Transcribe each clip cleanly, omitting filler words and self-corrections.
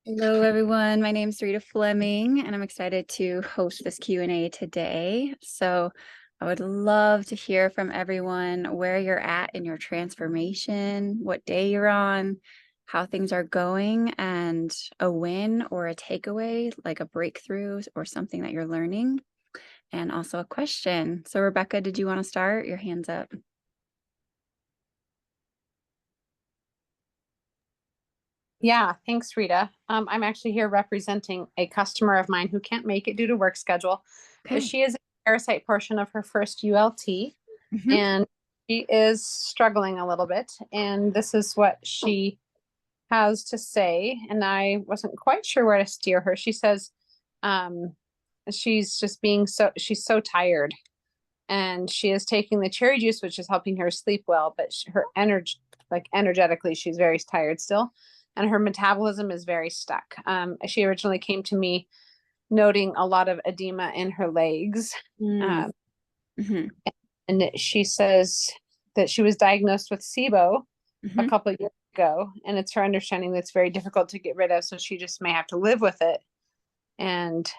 Hello, everyone. My name is Rita Fleming, and I'm excited to host this Q&A today. So I would love to hear from everyone where you're at in your transformation, what day you're on, how things are going, and a win or a takeaway, like a breakthrough or something that you're learning, and also a question. So Rebecca, did you want to start? Your hand's up. Yeah, thanks, Rita. I'm actually here representing a customer of mine who can't make it due to work schedule, but Okay. she is in the parasite portion of her first ULT, Mhm. and she is struggling a little bit. And this is what she has to say. And I wasn't quite sure where to steer her. She says, um, she's just she's so tired, and she is taking the cherry juice, which is helping her sleep well, but her energy, like energetically, she's very tired still, and her metabolism is very stuck. She originally came to me noting a lot of edema in her legs, Mm. um, Mhm. and she says that she was diagnosed with SIBO a Mhm. couple of years ago, and it's her understanding that it's very difficult to get rid of, so she just may have to live with it. And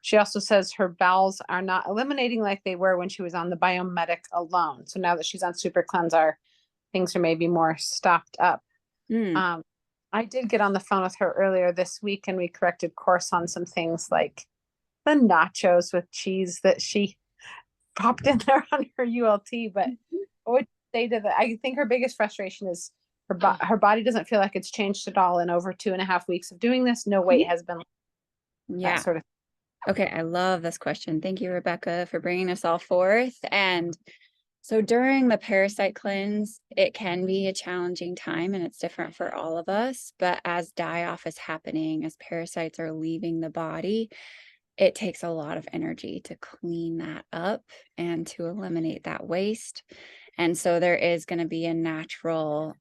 she also says her bowels are not eliminating like they were when she was on the Biomedic alone. So now that she's on Super Cleanser, things are maybe more stocked up. Mm. Um, I did get on the phone with her earlier this week, and we corrected course on some things like the nachos with cheese that she popped in there on her ULT. But I would say to that, I think her biggest frustration is her body doesn't feel like it's changed at all in over 2.5 weeks of doing this. No weight Mhm. has been that Yeah. sort of. Okay, I love this question. Thank you, Rebecca, for bringing this all forth. And so during the parasite cleanse, it can be a challenging time and it's different for all of us. But as die off is happening, as parasites are leaving the body, it takes a lot of energy to clean that up and to eliminate that waste. And so there is going to be a natural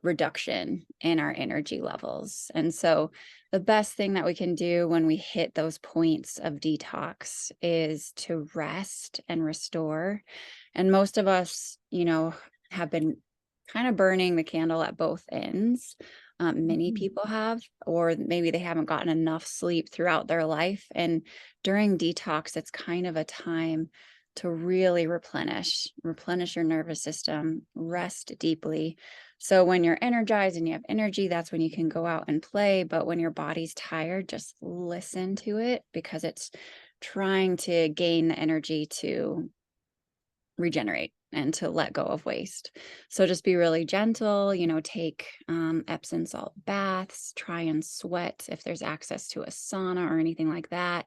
reduction in our energy levels. And so the best thing that we can do when we hit those points of detox is to rest and restore. And most of us, have been kind of burning the candle at both ends. Many people have, or maybe they haven't gotten enough sleep throughout their life. And during detox, it's kind of a time to really replenish your nervous system, rest deeply. So when you're energized and you have energy, that's when you can go out and play. But when your body's tired, just listen to it because it's trying to gain the energy to regenerate and to let go of waste. So just be really gentle, take Epsom salt baths, try and sweat if there's access to a sauna or anything like that.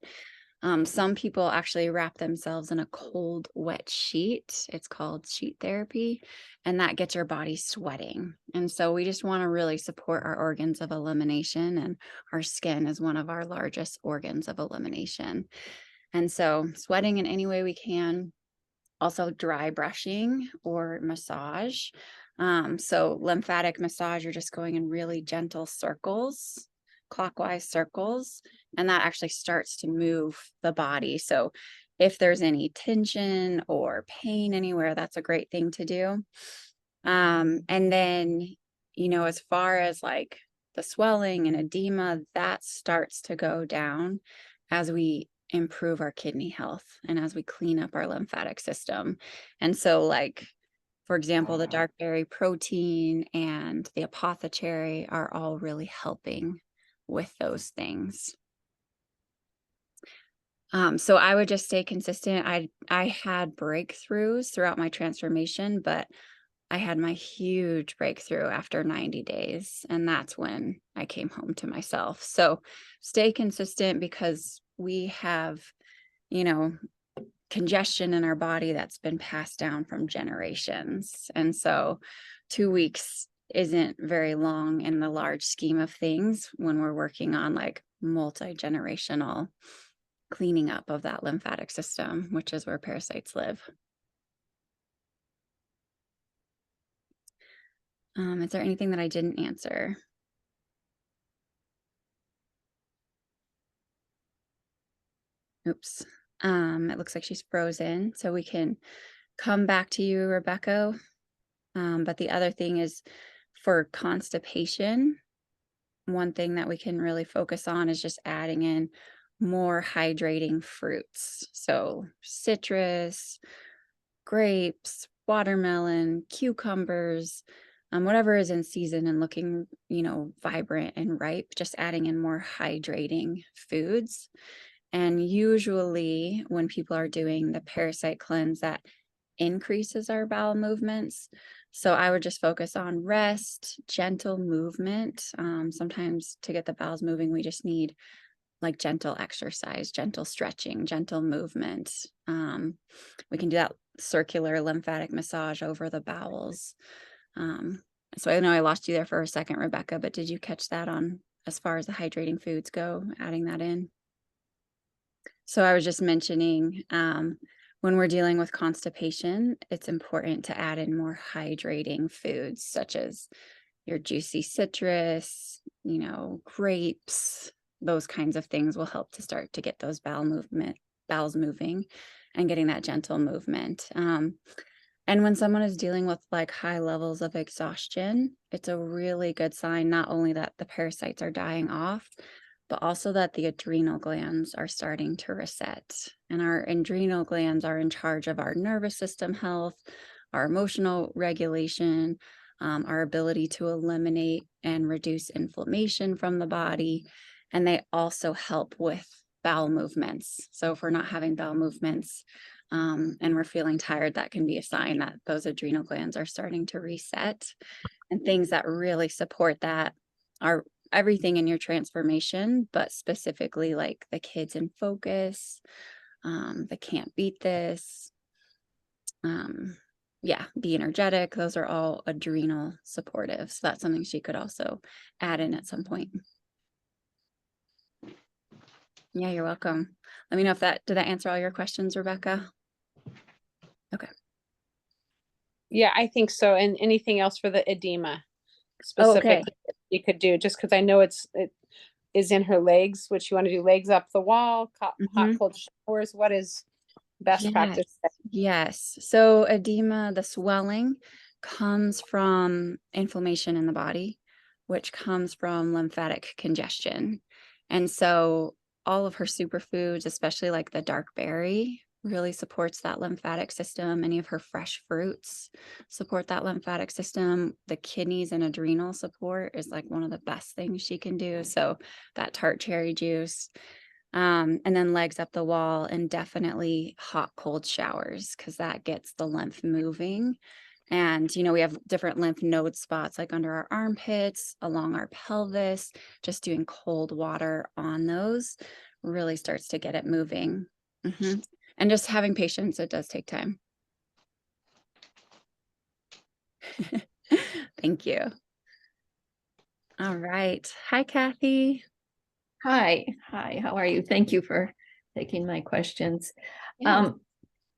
Some people actually wrap themselves in a cold, wet sheet. It's called sheet therapy, and that gets your body sweating. And so we just want to really support our organs of elimination, and our skin is one of our largest organs of elimination. And so sweating in any way we can, also dry brushing or massage. So lymphatic massage, you're just going in really gentle circles, clockwise circles, and that actually starts to move the body. So if there's any tension or pain anywhere, that's a great thing to do. And then, as far as like the swelling and edema, that starts to go down as we improve our kidney health and as we clean up our lymphatic system. And so, like, for example, the dark berry protein and the apothecary are all really helping with those things. So I would just stay consistent. I had breakthroughs throughout my transformation, but I had my huge breakthrough after 90 days, and that's when I came home to myself. So stay consistent because we have, you know, congestion in our body that's been passed down from generations. And so 2 weeks isn't very long in the large scheme of things when we're working on like multi-generational cleaning up of that lymphatic system, which is where parasites live. Is there anything that I didn't answer? Oops. It looks like she's frozen, so we can come back to you, Rebecca. But the other thing is for constipation, one thing that we can really focus on is just adding in more hydrating fruits. So citrus, grapes, watermelon, cucumbers, whatever is in season and looking, vibrant and ripe, just adding in more hydrating foods. And usually when people are doing the parasite cleanse, that increases our bowel movements. So I would just focus on rest, gentle movement. Sometimes to get the bowels moving, we just need like gentle exercise, gentle stretching, gentle movement. We can do that circular lymphatic massage over the bowels. So I know I lost you there for a second, Rebecca, but did you catch that on as far as the hydrating foods go, adding that in? So I was just mentioning when we're dealing with constipation, it's important to add in more hydrating foods such as your juicy citrus, grapes, those kinds of things will help to start to get those bowels moving and getting that gentle movement. And when someone is dealing with like high levels of exhaustion, it's a really good sign, not only that the parasites are dying off, but also that the adrenal glands are starting to reset. And our adrenal glands are in charge of our nervous system health, our emotional regulation, our ability to eliminate and reduce inflammation from the body. And they also help with bowel movements. So if we're not having bowel movements, and we're feeling tired, that can be a sign that those adrenal glands are starting to reset. And things that really support that are everything in your transformation, but specifically like the kids in focus, the can't beat this, be energetic. Those are all adrenal supportive. So that's something she could also add in at some point. Yeah, you're welcome. Let me know if did that answer all your questions, Rebecca? Okay. Yeah, I think so. And anything else for the edema Oh, okay. specifically you could do, just because I know it is in her legs, which you want to do legs up the wall, hot, Mhm. cold showers. What is best Yes. practice? Yes. So edema, the swelling, comes from inflammation in the body, which comes from lymphatic congestion. And so all of her superfoods, especially like the dark berry, really supports that lymphatic system. Any of her fresh fruits support that lymphatic system. The kidneys and adrenal support is like one of the best things she can do. So that tart cherry juice, and then legs up the wall, and definitely hot, cold showers because that gets the lymph moving. And, we have different lymph node spots like under our armpits, along our pelvis. Just doing cold water on those really starts to get it moving. And just having patience, it does take time. Thank you. All right. Hi, Kathy. Hi, how are you? Thank you for taking my questions. Yes.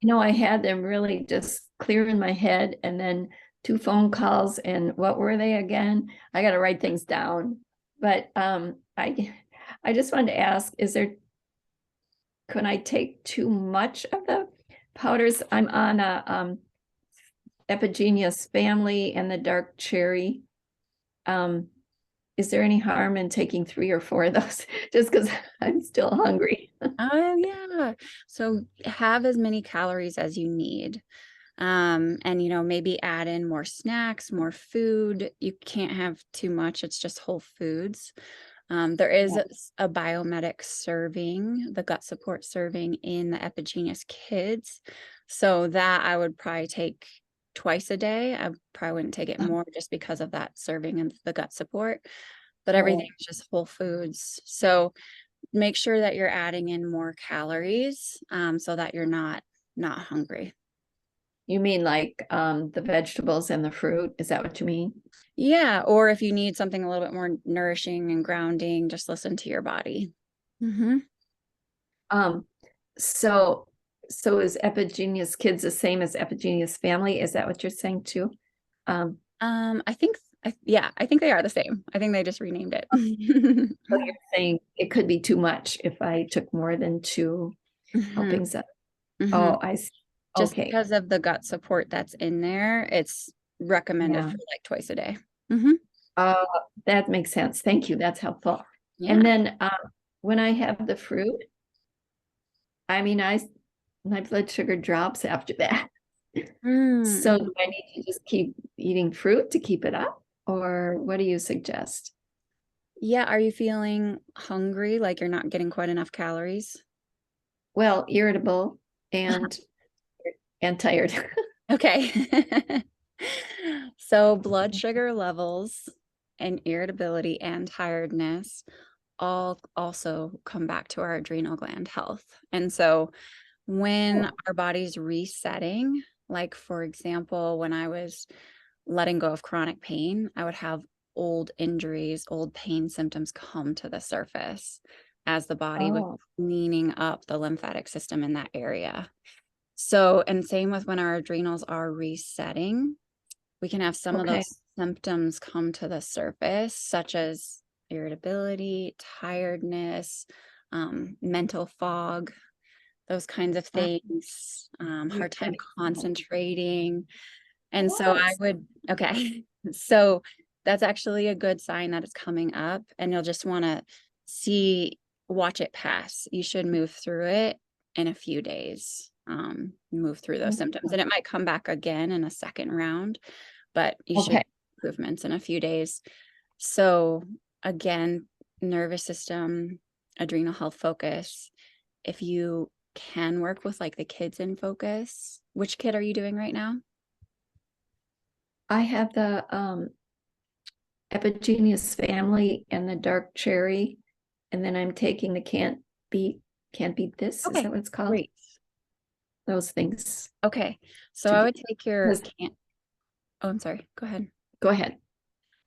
I had them really just clear in my head, and then 2 phone calls, and what were they again? I got to write things down. But I just wanted to ask, can I take too much of the powders? I'm on a Epigenius family and the dark cherry. Is there any harm in taking 3 or 4 of those just because I'm still hungry? Oh, yeah. So have as many calories as you need. And, maybe add in more snacks, more food. You can't have too much. It's just whole foods. There is a biomedic serving, the gut support serving in the Epigenius Kids. So that I would probably take twice a day. I probably wouldn't take it more just because of that serving and the gut support, but everything's just whole foods. So make sure that you're adding in more calories, so that you're not hungry. You mean like the vegetables and the fruit? Is that what you mean? Yeah, or if you need something a little bit more nourishing and grounding, just listen to your body. Um, so is Epigenius Kids the same as Epigenius Family? Is that what you're saying too? I think, I think they are the same. I think they just renamed it. So you're saying it could be too much if I took more than 2 helpings of. Oh, I see. Just Okay. because of the gut support that's in there, it's recommended Yeah. for like twice a day. Uh, that makes sense. Thank you. That's helpful. Yeah. And then when I have the fruit, I mean, my blood sugar drops after that. So Mm. do I need to just keep eating fruit to keep it up? Or what do you suggest? Yeah. Are you feeling hungry? Like you're not getting quite enough calories? Well, irritable and tired. Okay. So blood sugar levels and irritability and tiredness all also come back to our adrenal gland health. And so when our body's resetting, like for example, when I was letting go of chronic pain, I would have old injuries, old pain symptoms come to the surface as the body was Oh, cleaning up the lymphatic system in that area. So, and same with when our adrenals are resetting, we can have some of okay. those symptoms come to the surface, such as irritability, tiredness, mental fog, those kinds of Uh, things, you're hard time kidding. concentrating. And so I Yes. would, okay. So that's actually a good sign that it's coming up, and you'll just want to watch it pass. You should move through it in a few days, move through those symptoms, and it might come back again in a second round, but you should Okay. improvements in a few days. So again, nervous system, adrenal health focus. If you can work with like the kids in focus, which kid are you doing right now? I have the Epigeneous family and the dark cherry, and then I'm taking the can't beat this. Is Okay, that what it's called? great. Those things Okay. So to I do. would take your Yes. can't, oh, I'm sorry. Go ahead. Go ahead.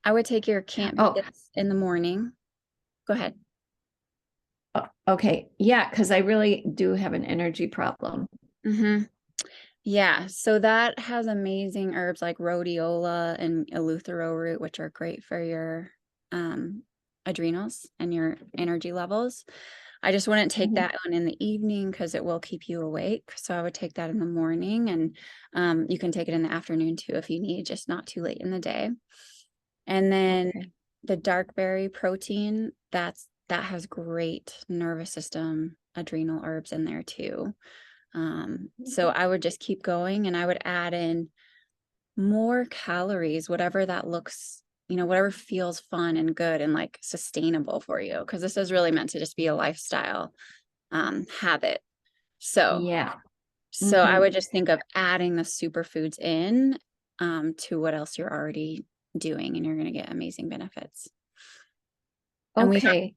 I would take your can't beat Oh, this in the morning. Go ahead. okay. Yeah, because I really do have an energy problem. Mm-hmm. Yeah. So that has amazing herbs like rhodiola and eleuthero root, which are great for your um, adrenals and your energy levels. I just wouldn't take Mhm. that one in the evening because it will keep you awake. So I would take that in the morning, and you can take it in the afternoon too if you need, just not too late in the day. And then Okay. the dark berry protein, that has great nervous system, adrenal herbs in there too. So I would just keep going, and I would add in more calories, whatever that looks, whatever feels fun and good and like sustainable for you. Cause this is really meant to just be a lifestyle habit. So, Yeah. so I Mhm. would just think of adding the superfoods in to what else you're already doing, and you're going to get amazing benefits. And we have, Okay.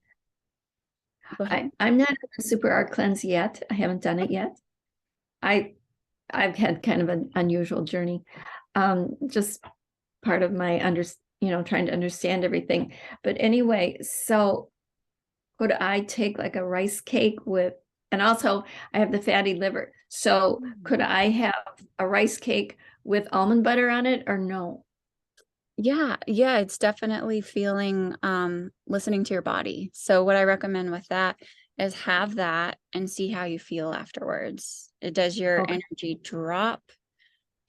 go ahead. I'm not on a super art cleanse yet. I haven't done it yet. I I've had kind of an unusual journey. Just part of my trying to understand everything. But anyway, so could I take like a rice cake with, and also I have the fatty liver. So could I have a rice cake with almond butter on it or no? Yeah, yeah, it's definitely feeling listening to your body. So what I recommend with that is have that and see how you feel afterwards. Does your Okay. energy drop?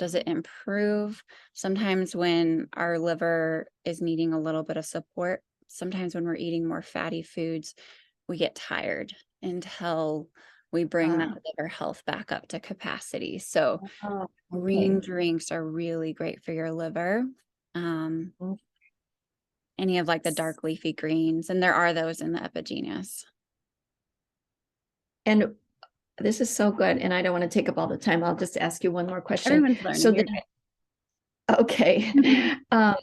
Does it improve? Sometimes when our liver is needing a little bit of support, sometimes when we're eating more fatty foods, we get tired until we bring that liver health back up to capacity. So Oh, okay. green drinks are really great for your liver. Um, Mm. any of like the dark leafy greens, and there are those in the epigenous. And this is so good. And I don't want to take up all the time. I'll just ask you one more question. Everyone's So learning. then, You're good. okay. Um,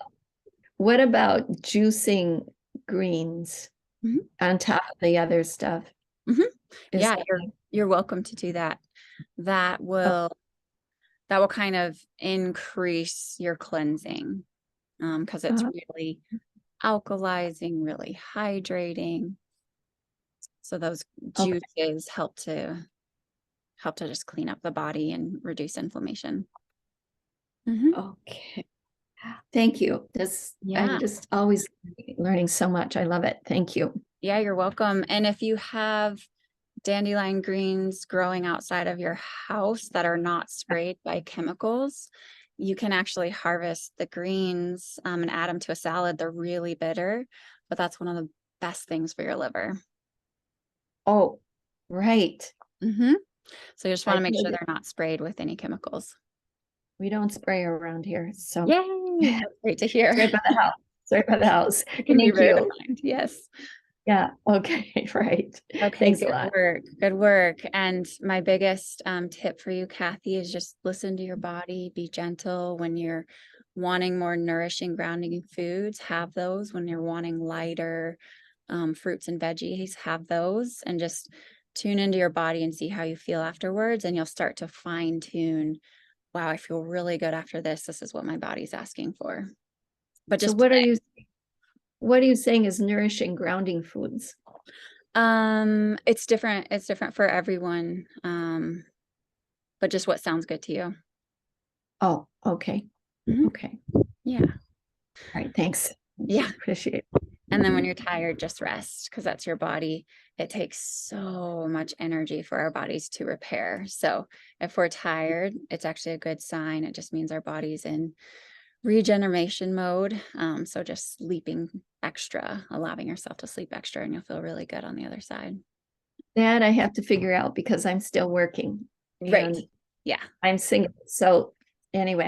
what about juicing greens Mhm. on top of the other stuff? Mhm. Is Yeah, that you're welcome to do that. That oh, will kind of increase your cleansing because it's uh, really alkalizing, really hydrating. So those okay. juices help to just clean up the body and reduce inflammation. Mhm. Okay. Thank you. This I'm Yeah. just always learning so much. I love it. Thank you. Yeah, you're welcome. And if you have dandelion greens growing outside of your house that are not sprayed by chemicals, you can actually harvest the greens and add them to a salad. They're really bitter, but that's one of the best things for your liver. Oh, right. Hmm. So you just want I to make feel sure that they're not sprayed with any chemicals. we don't spray around here, so Yay! That's great to hear. it's right by the house. It's right by the house. It can be Thank rare to you. find. Yes. Yeah. Okay. Right. Okay, Thanks a good lot. work. Good work. And my biggest tip for you, Kathy, is just listen to your body, be gentle when you're wanting more nourishing, grounding foods, have those. When you're wanting lighter fruits and veggies, have those, and just tune into your body and see how you feel afterwards. And you'll start to fine tune, wow, I feel really good after this. This is what my body's asking for. But So just what are you saying is nourishing grounding foods? it's different for everyone. But just what sounds good to you. Oh, okay. Mhm. Okay. Yeah. All right. Thanks. Yeah. Appreciate it. And then when you're tired, just rest because that's your body. It takes so much energy for our bodies to repair. So if we're tired, it's actually a good sign. It just means our body's in regeneration mode. So just sleeping extra, allowing yourself to sleep extra, and you'll feel really good on the other side. That I have to figure out because I'm still working Right. and Yeah. I'm single. So anyway,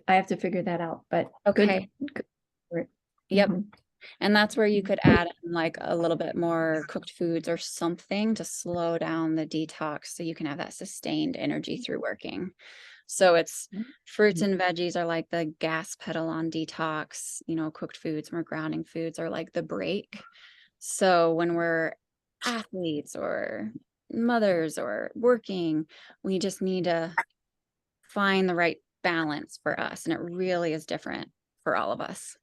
I have to figure that out, but Okay. good work. Yep. Mhm. And that's where you could add in like a little bit more cooked foods or something to slow down the detox so you can have that sustained energy through working. So it's fruits and veggies are like the gas pedal on detox, cooked foods, more grounding foods are like the brake. So when we're athletes or mothers or working, we just need to find the right balance for us. And it really is different for all of us.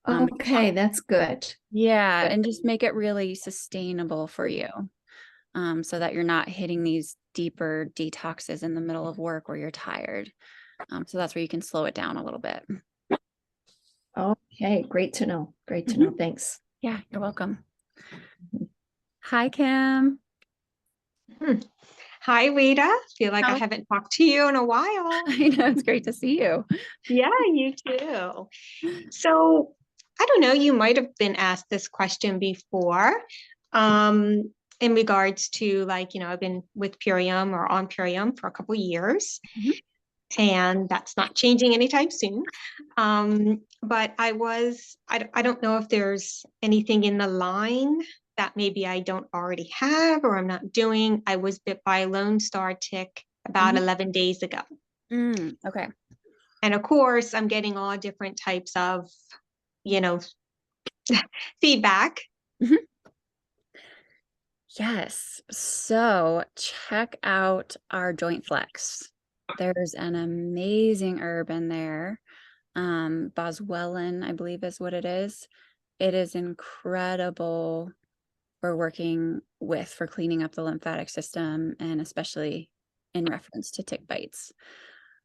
Okay, that's good. Yeah, Good. and just make it really sustainable for you, so that you're not hitting these deeper detoxes in the middle of work where you're tired. So that's where you can slow it down a little bit. Okay, great to know. Great to Mhm. know. Thanks. Yeah, you're welcome. Hi, Kim. Hmm. Hi, Rita. Feel like I How- haven't talked to you in a while. I know it's great to see you. Yeah, you too. So, I don't know, you might have been asked this question before, in regards to like, I've been with Purium or on Purium for a couple years, Mhm. and that's not changing anytime soon. But I don't know if there's anything in the line that maybe I don't already have or I'm not doing. I was bit by a Lone Star tick about Mhm. 11 days ago. Okay. And of course, I'm getting all different types of, you know, feedback. Mhm. Yes. So check out our joint flex. There's an amazing herb in there. Boswellia, I believe is what it is. It is incredible for working with for cleaning up the lymphatic system and especially in reference to tick bites.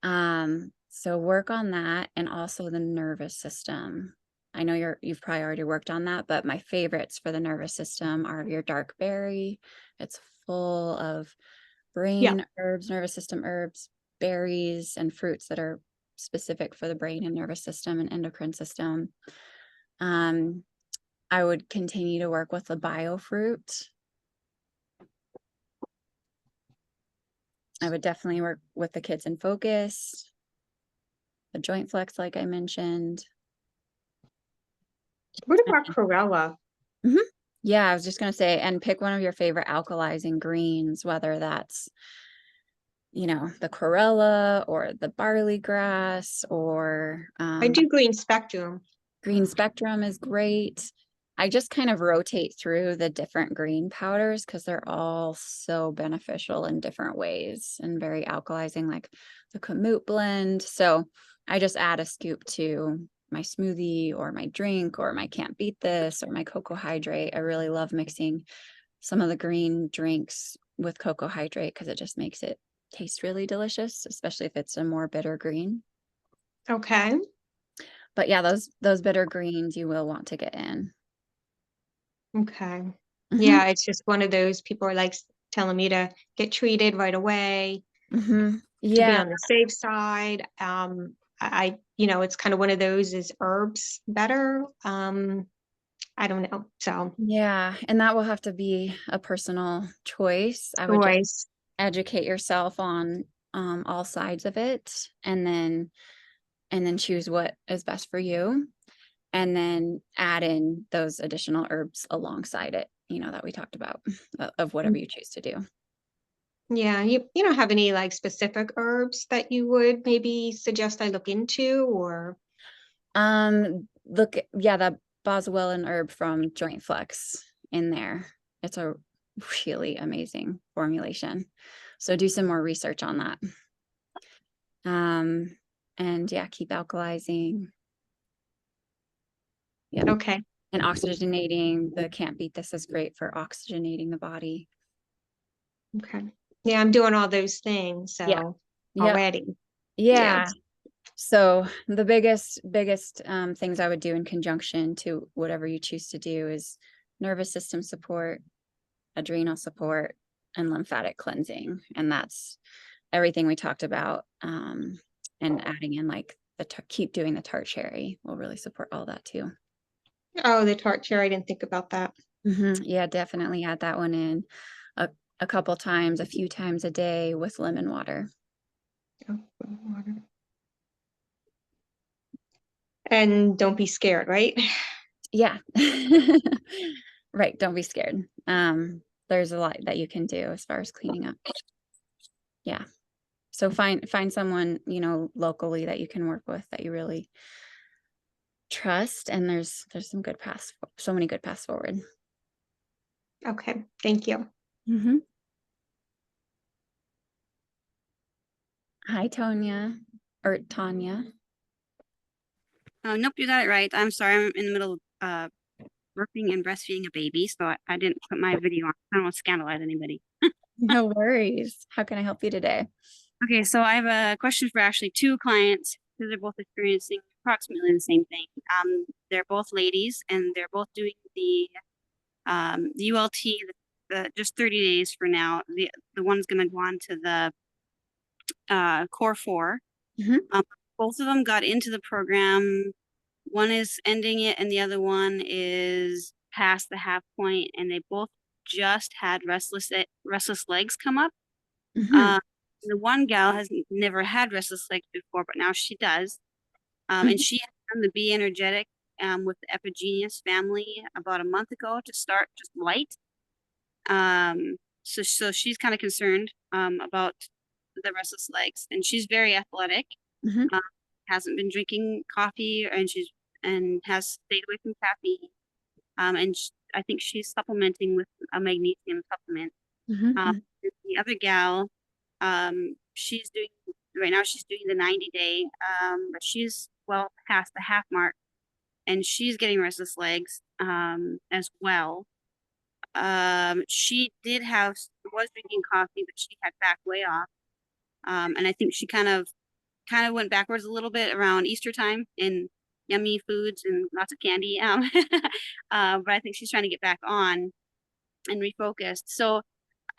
So work on that and also the nervous system. I know you've probably already worked on that, but my favorites for the nervous system are your dark berry. It's full of Yeah. brain herbs, nervous system herbs, berries, and fruits that are specific for the brain and nervous system and endocrine system. I would continue to work with the biofruit. I would definitely work with the kids in focus, the joint flex, like I mentioned. What about chlorella? Mhm. Yeah, I was just going to say, and pick one of your favorite alkalizing greens, whether that's, the chlorella or the barley grass or I do green spectrum. green spectrum is great. I just kind of rotate through the different green powders because they're all so beneficial in different ways and very alkalizing, like the kamut blend. So I just add a scoop to my smoothie or my drink or my can't beat this or my cocoa hydrate. I really love mixing some of the green drinks with cocoa hydrate because it just makes it taste really delicious, especially if it's a more bitter green. Okay. But yeah, those bitter greens you will want to get in. Okay. Mhm. Yeah, it's just one of those people are like telling me to get treated right away. Mhm. be Yeah, on the safe side. It's kind of one of those, is herbs better? I don't know. So yeah, and that will have to be a personal choice. I would just choice. educate yourself on all sides of it, and then choose what is best for you, and then add in those additional herbs alongside it, that we talked about, of whatever you choose to do. Yeah, you don't have any like specific herbs that you would maybe suggest I look into, or Look, yeah, that boswellian herb from Joint Flex in there. It's a really amazing formulation. So do some more research on that. And yeah, keep alkalizing. Yeah. okay. And oxygenating. The Can't Beat This is great for oxygenating the body. Okay. Yeah, I'm doing all those things, Yeah. so Yep. already. Yeah. So the biggest things I would do in conjunction to whatever you choose to do is nervous system support, adrenal support, and lymphatic cleansing. And that's everything we talked about. And adding in like keep doing the tart cherry will really support all that too. Oh, the tart cherry, I didn't think about that. Yeah, definitely add that one in a couple times, a few times a day with lemon water. Oh, water. And don't be scared, right? Yeah. Right. Don't be scared. There's a lot that you can do as far as cleaning up. Yeah. So find someone, locally that you can work with that you really trust. And there's some good paths, so many good paths forward. Okay, thank you. Hi, Tonya or Tanya. Oh, nope, you got it right. I'm sorry. I'm in the middle of birthing and breastfeeding a baby, so I didn't put my video on. I don't want to scandalize anybody. No worries. How can I help you today? Okay, so I have a question for actually two clients because they're both experiencing approximately the same thing. They're both ladies and they're both doing the ULT, the just 30 days for now. The one's going to go on to the Core 4. Both of them got into the program. One is ending it and the other one is past the half point, and they both just had restless legs come up. The one gal has never had restless legs before, but now she does. And she had done the Be Energetic with the Epigenius family about a month ago to start just light. So she's kind of concerned about the restless legs, and she's very athletic. Hasn't been drinking coffee, and has stayed away from caffeine. And I think she's supplementing with a magnesium supplement. The other gal, she's doing right now. She's doing the 90-day, but she's well past the half mark, and she's getting restless legs as well. She was drinking coffee, but she had backed way off. And I think she kind of went backwards a little bit around Easter time in yummy foods and lots of candy. But I think she's trying to get back on and refocused. So,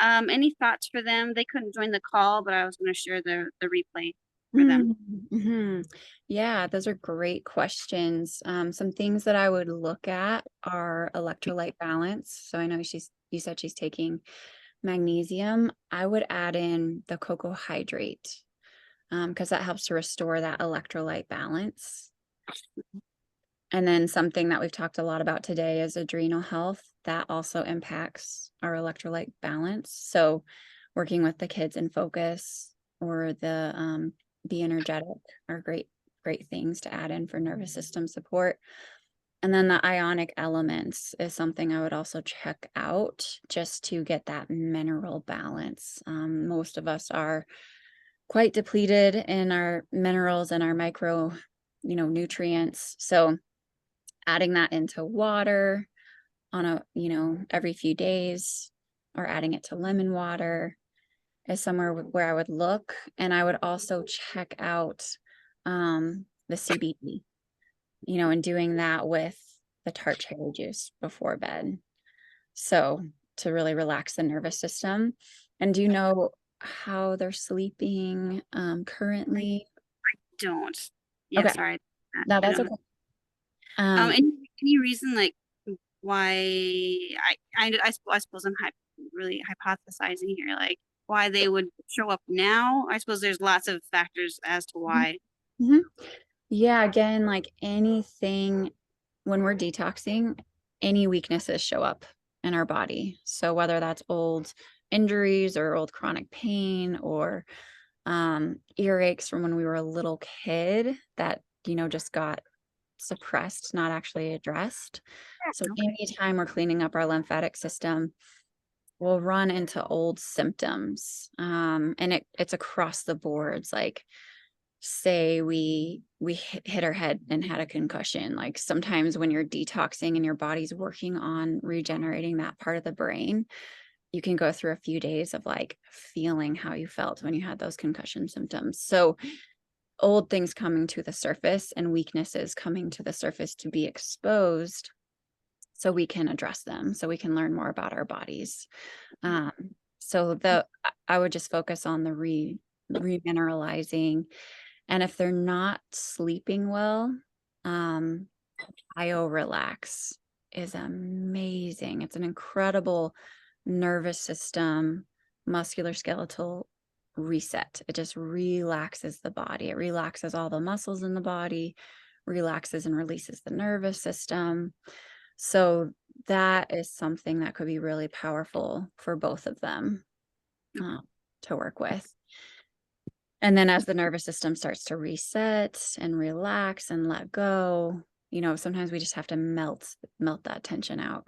any thoughts for them? They couldn't join the call, but I was going to share the replay for them. Yeah, those are great questions. Some things that I would look at are electrolyte balance. So I know you said she's taking magnesium. I would add in the cocoa hydrate because that helps to restore that electrolyte balance. And then something that we've talked a lot about today is adrenal health. That also impacts our electrolyte balance. So working with the kids in focus or the Be Energetic are great things to add in for nervous system support. And then the ionic elements is something I would also check out just to get that mineral balance. Most of us are quite depleted in our minerals and our micro, nutrients. So adding that into water on every few days, or adding it to lemon water is somewhere where I would look. And I would also check out the CBD, and doing that with the tart cherry juice before bed. So to really relax the nervous system. And do you know how they're sleeping currently? Don't. Yeah, Okay. sorry. No, I that's don't okay. know. Any reason like why I suppose I'm really hypothesizing here, like why they would show up now? I suppose there's lots of factors as to why. Mhm. Yeah, again, like anything when we're detoxing, any weaknesses show up in our body. So whether that's old injuries or old chronic pain or earaches from when we were a little kid that, just got suppressed, not actually addressed. So Okay. anytime we're cleaning up our lymphatic system, we'll run into old symptoms. And it's across the boards. Like say we hit our head and had a concussion. Like sometimes when you're detoxing and your body's working on regenerating that part of the brain, you can go through a few days of like feeling how you felt when you had those concussion symptoms. So old things coming to the surface and weaknesses coming to the surface to be exposed so we can address them, so we can learn more about our bodies. Um, so I would just focus on the remineralizing. And if they're not sleeping well, Relax is amazing. It's an incredible nervous system, muscular skeletal reset. It just relaxes the body. It relaxes all the muscles in the body, relaxes and releases the nervous system. So that is something that could be really powerful for both of them to work with. And then as the nervous system starts to reset and relax and let go, sometimes we just have to melt that tension out.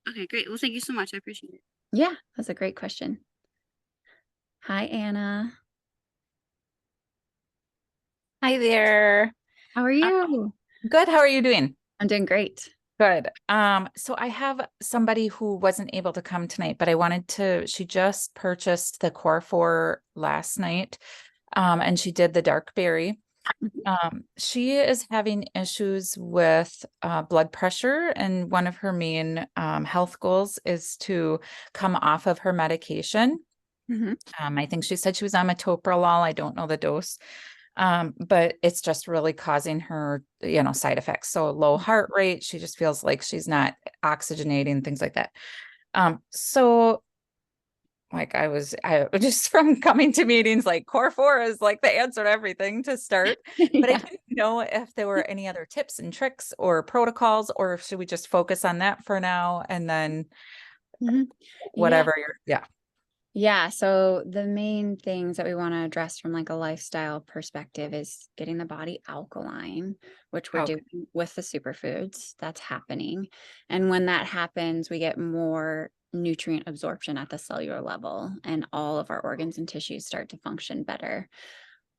Okay, great. Well, thank you so much. I appreciate it. Yeah, that's a great question. Hi, Anna. Hi there. How are you? Good. How are you doing? I'm doing great. Good. So I have somebody who wasn't able to come tonight, but she just purchased the Core 4 last night. And she did the dark berry. She is having issues with blood pressure, and one of her main health goals is to come off of her medication. I think she said she was on metoprolol. I don't know the dose. But it's just really causing her, side effects. So low heart rate, she just feels like she's not oxygenating, things like that. So like I just from coming to meetings, like Core 4 is like the answer to everything to start. But I didn't know if there were any other tips and tricks or protocols, or should we just focus on that for now and then whatever Yeah. So the main things that we want to address from like a lifestyle perspective is getting the body alkaline, which we're doing with the superfoods. That's happening. And when that happens, we get more nutrient absorption at the cellular level and all of our organs and tissues start to function better.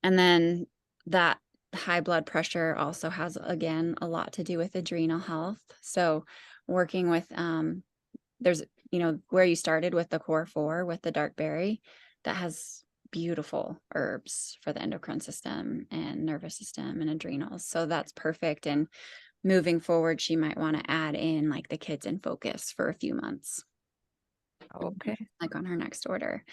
And then that high blood pressure also has, again, a lot to do with adrenal health. So working with, there's, where you started with the Core 4 with the dark berry, that has beautiful herbs for the endocrine system and nervous system and adrenals. So that's perfect. And moving forward, she might want to add in like the Kids in Focus for a few months. Okay. Like on her next order.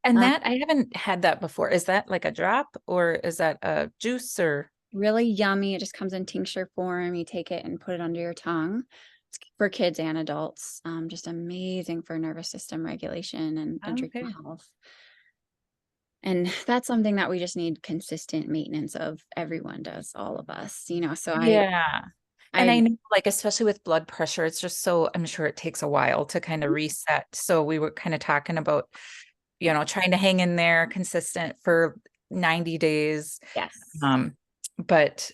And that I haven't had that before. Is that like a drop or is that a juice or? Really yummy. It just comes in tincture form. You take it and put it under your tongue. It's for kids and adults. Just amazing for nervous system regulation and adrenal health. And that's something that we just need consistent maintenance of. Everyone does, all of us, so and I know, like, especially with blood pressure, it's just I'm sure it takes a while to kind of reset. So we were kind of talking about, trying to hang in there consistent for 90 days. Yes. But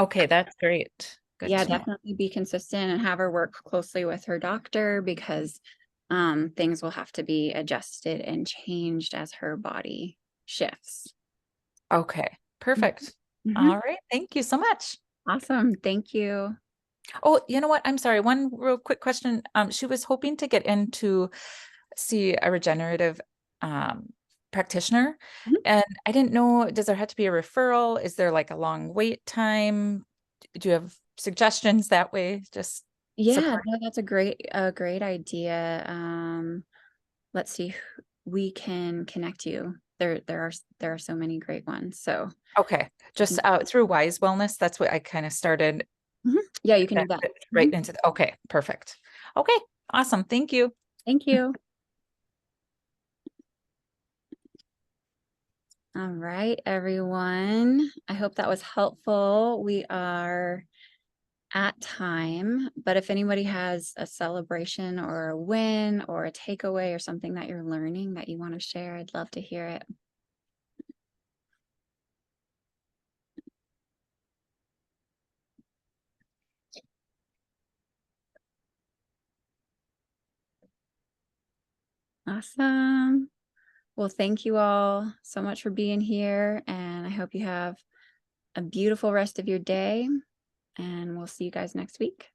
okay, that's great. Good to know. Definitely be consistent and have her work closely with her doctor because things will have to be adjusted and changed as her body shifts. Okay, perfect. All right. Thank you so much. Awesome. Thank you. Oh, you know what? I'm sorry. One real quick question. She was hoping to get in to see a regenerative practitioner. And I didn't know, does there have to be a referral? Is there like a long wait time? Do you have suggestions that way? Just no, that's a great idea. let's see we can connect you. There are so many great ones. So Okay, just through Wise Wellness, that's what I kind of started. yeah, you can do that. Right into the, okay, perfect. Okay, awesome. Thank you. Thank you. All right, everyone. I hope that was helpful. We are at time, but if anybody has a celebration or a win or a takeaway or something that you're learning that you want to share, I'd love to hear it. Awesome. Well, thank you all so much for being here, and I hope you have a beautiful rest of your day, and we'll see you guys next week.